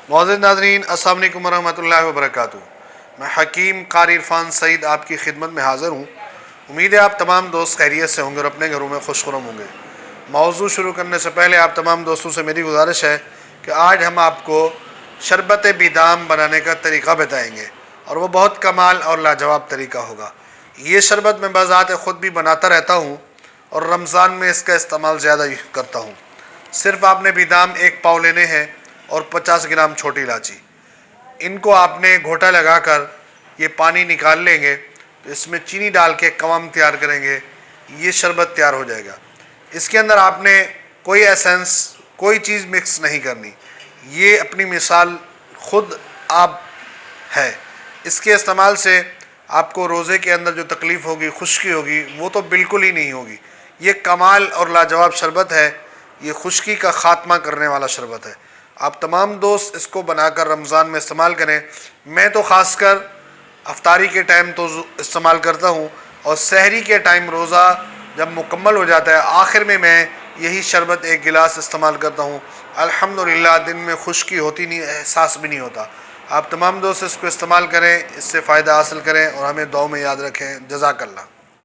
मौजूद नाज़रीन अस्सलाम वालेकुम रहमतुल्लाहि व बरकातुहू। मैं हकीम कारी इरफान सईद आपकी खिदमत में हाज़िर हूँ। उम्मीद है आप तमाम दोस्त खैरियत से होंगे और अपने घरों में खुशखुरम होंगे। मौजू शुरू करने से पहले आप तमाम दोस्तों से मेरी गुजारिश है कि आज हम आपको शरबत बिदाम बनाने का तरीक़ा बताएँगे और वो बहुत कमाल और लाजवाब तरीक़ा होगा। ये शरबत मैं बज़ात ख़ुद भी बनाता रहता हूँ और रमज़ान में इसका इस्तेमाल ज़्यादा करता हूँ। सिर्फ़ आपने बिदाम 1 पाव लेने हैं और 50 ग्राम छोटी इलायची। इनको आपने घोटा लगाकर ये पानी निकाल लेंगे तो इसमें चीनी डाल के कवम तैयार करेंगे। ये शरबत तैयार हो जाएगा। इसके अंदर आपने कोई एसेंस कोई चीज़ मिक्स नहीं करनी। ये अपनी मिसाल ख़ुद आप है। इसके इस्तेमाल से आपको रोज़े के अंदर जो तकलीफ़ होगी, खुश्की होगी, वो तो बिल्कुल ही नहीं होगी। ये कमाल और लाजवाब शरबत है। ये खुश्की का ख़ात्मा करने वाला शरबत है। आप तमाम दोस्त इसको बनाकर रमज़ान में इस्तेमाल करें। मैं तो ख़ासकर अफ्तारी के टाइम तो इस्तेमाल करता हूँ और सहरी के टाइम रोज़ा जब मुकम्मल हो जाता है आखिर में मैं यही शरबत 1 गिलास इस्तेमाल करता हूँ। अल्हम्दुलिल्लाह दिन में खुश्की होती नहीं, एहसास भी नहीं होता। आप तमाम दोस्त इसको इस्तेमाल करें, इससे फ़ायदा हासिल करें और हमें दुआ में याद रखें। जज़ाकल्लाह।